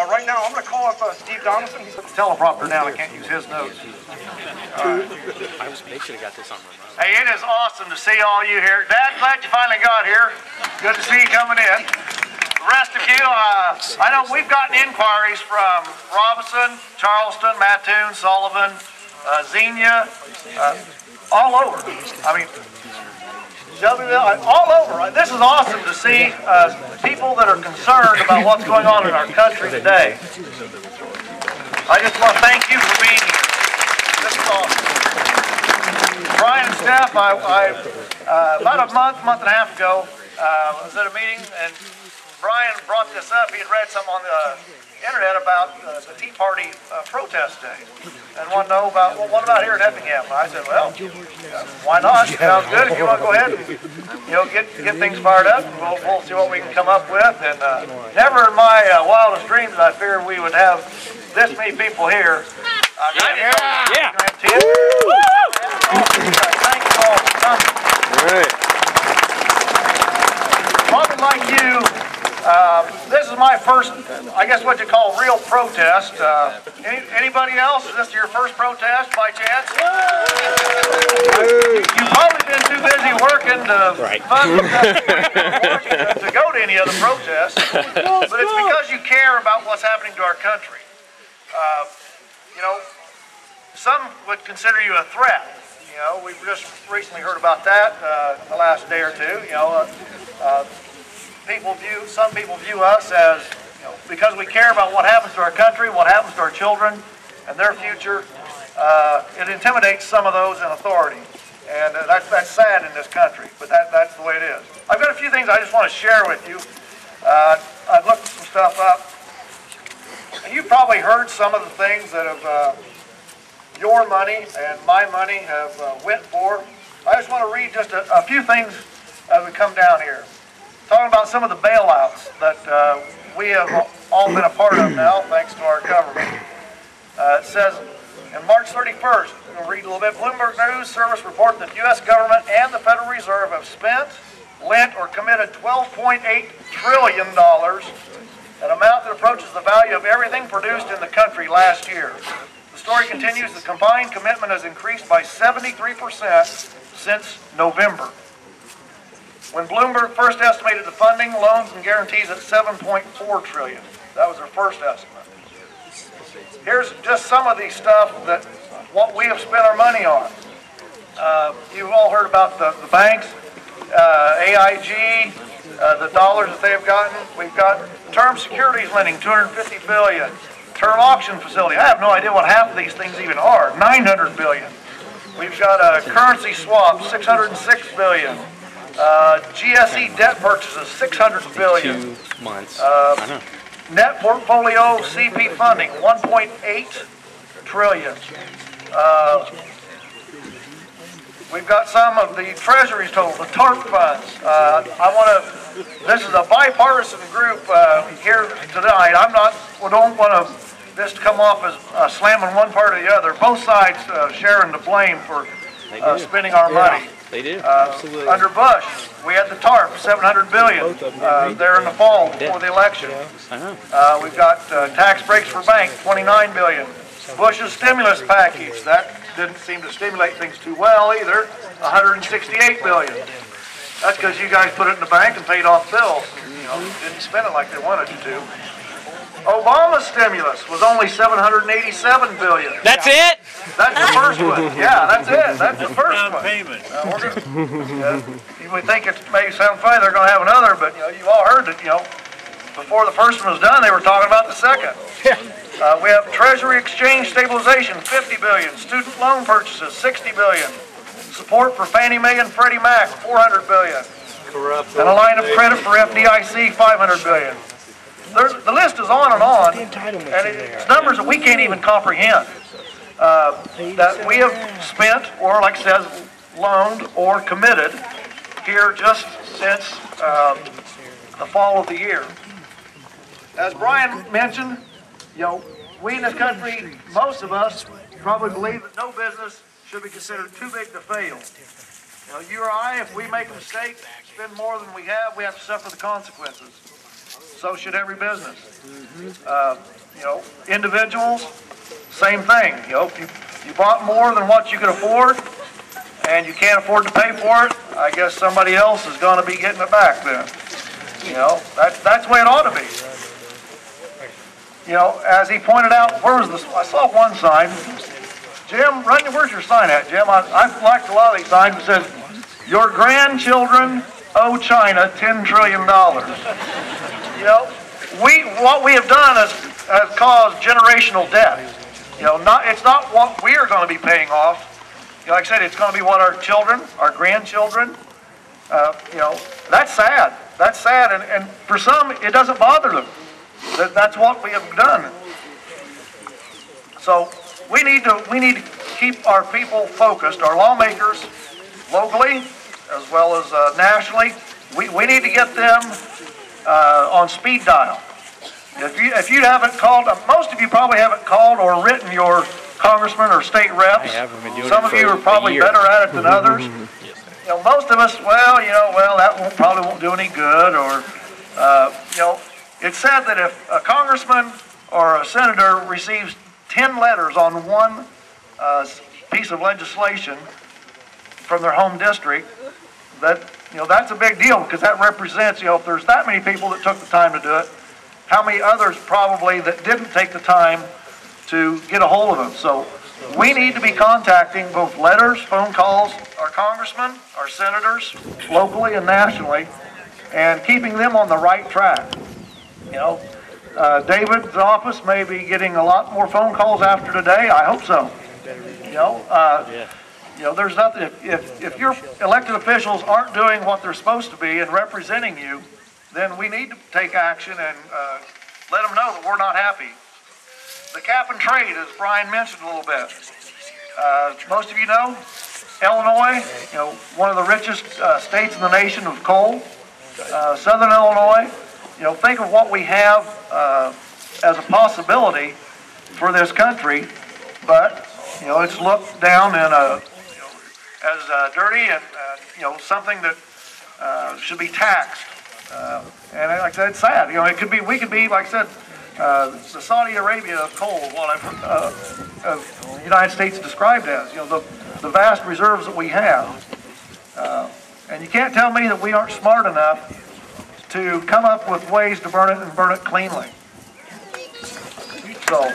right now, I'm going to call up Steve Donaldson. He's put the teleprompter down. I can't use his notes. They should have got this on remote. Hey, it is awesome to see all you here. Dad, glad you finally got here. Good to see you coming in. The rest of you, I know we've gotten inquiries from Robinson, Charleston, Mattoon, Sullivan, Xenia, all over. I mean, Shelbyville, all over. This is awesome to see people that are concerned about what's going on in our country today. I just want to thank you for being here. This is awesome. Brian and Steph, about a month and a half ago, I was at a meeting and Brian brought this up. He had read something on the internet about the Tea Party protest day and wanted to know about, well, what about here in Effingham? And I said, well, why not? Sounds good. If you want to go ahead and get things fired up, and we'll see what we can come up with. And never in my wildest dreams did I fear we would have this many people here. Yeah. Thank you all for coming. All right. Probably like you, this is my first, I guess what you call real protest. Anybody else? Is this your first protest by chance? You've probably been too busy working to fund to go to any other protests. But it's because you care about what's happening to our country. You know, some would consider you a threat. You know, we've just recently heard about that the last day or two. You know, some people view us as, because we care about what happens to our country, what happens to our children, and their future. It intimidates some of those in authority, and that's sad in this country. But that's the way it is. I've got a few things I just want to share with you. I've looked some stuff up, and you've probably heard some of the things that have your money and my money have went for. I just want to read just a few things as we come down here. Talking about some of the bailouts that we have all been a part of now, thanks to our government. It says, on March 31st, we'll read a little bit, Bloomberg News Service reported that the U.S. government and the Federal Reserve have spent, lent, or committed $12.8 trillion, an amount that approaches the value of everything produced in the country last year. The story continues, the combined commitment has increased by 73% since November. When Bloomberg first estimated the funding, loans, and guarantees at $7.4 trillion. That was their first estimate. Here's just some of the stuff that what we have spent our money on. You've all heard about the banks, AIG, the dollars that they've gotten. We've got term securities lending, $250 billion. Term auction facility. I have no idea what half of these things even are. $900 billion. We've got a currency swap, $606 billion. GSE debt purchases, $600 billion. 2 months. Net portfolio CP funding, $1.8 trillion. We've got some of the Treasury's total, the TARP funds. This is a bipartisan group here tonight. We don't want this to come off as slamming one part or the other. Both sides sharing the blame for spending our money. They do. Absolutely. Under Bush, we had the TARP, $700 billion there in the fall before the election. We've got tax breaks for banks, $29 billion. Bush's stimulus package, that didn't seem to stimulate things too well either, $168 billion. That's because you guys put it in the bank and paid off bills. Didn't spend it like they wanted you to. Obama's stimulus was only $787 billion. That's it? That's the first one. Yeah, that's it. That's the first one. Payment. You would think it may sound funny, they're going to have another, but you all heard that, before the first one was done, they were talking about the second. We have Treasury exchange stabilization, $50 billion. Student loan purchases, $60 billion. Support for Fannie Mae and Freddie Mac, $400 billion. And a line of credit for FDIC, $500 billion. The list is on, and it's numbers that we can't even comprehend. That we have spent, or like it says, loaned or committed here just since the fall of the year. As Brian mentioned, we in this country, most of us probably believe that no business should be considered too big to fail. You or I, if we make a mistake, spend more than we have to suffer the consequences. so should every business. You know, individuals, same thing. You know, if you bought more than what you could afford and you can't afford to pay for it, I guess somebody else is going to be getting it back then. You know, that's the way it ought to be. You know, as he pointed out, where was this? I saw one sign. Jim, where's your sign at, Jim? I liked a lot of these signs that says, "Your grandchildren owe China $10 trillion. You know, what we have done has caused generational debt. You know, it's not what we are going to be paying off. You know, like I said, it's going to be what our children, our grandchildren. You know, that's sad. That's sad, and for some, it doesn't bother them. That's what we have done. So we need to keep our people focused, our lawmakers, locally as well as nationally. We need to get them on speed dial. If you haven't called, most of you probably haven't called or written your congressman or state reps. I haven't been doing Some it of for you are probably better at it than others. You know, most of us, that probably won't do any good. Or, you know, it's said that if a congressman or a senator receives 10 letters on one piece of legislation from their home district, that's a big deal, because that represents, if there's that many people that took the time to do it, how many others probably that didn't take the time to get a hold of them. So we need to be contacting both letters, phone calls, our congressmen, our senators, locally and nationally, and keeping them on the right track. David's office may be getting a lot more phone calls after today. I hope so. There's nothing, if your elected officials aren't doing what they're supposed to be and representing you, then we need to take action and let them know that we're not happy. The cap and trade, as Brian mentioned a little bit. Most of you know, Illinois, one of the richest states in the nation of coal. Southern Illinois, think of what we have as a possibility for this country, but it's looked down in as dirty and something that should be taxed. And like I said, it's sad. We could be, like I said, the Saudi Arabia of coal, what the United States described as, the vast reserves that we have. And you can't tell me that we aren't smart enough to come up with ways to burn it and burn it cleanly. So.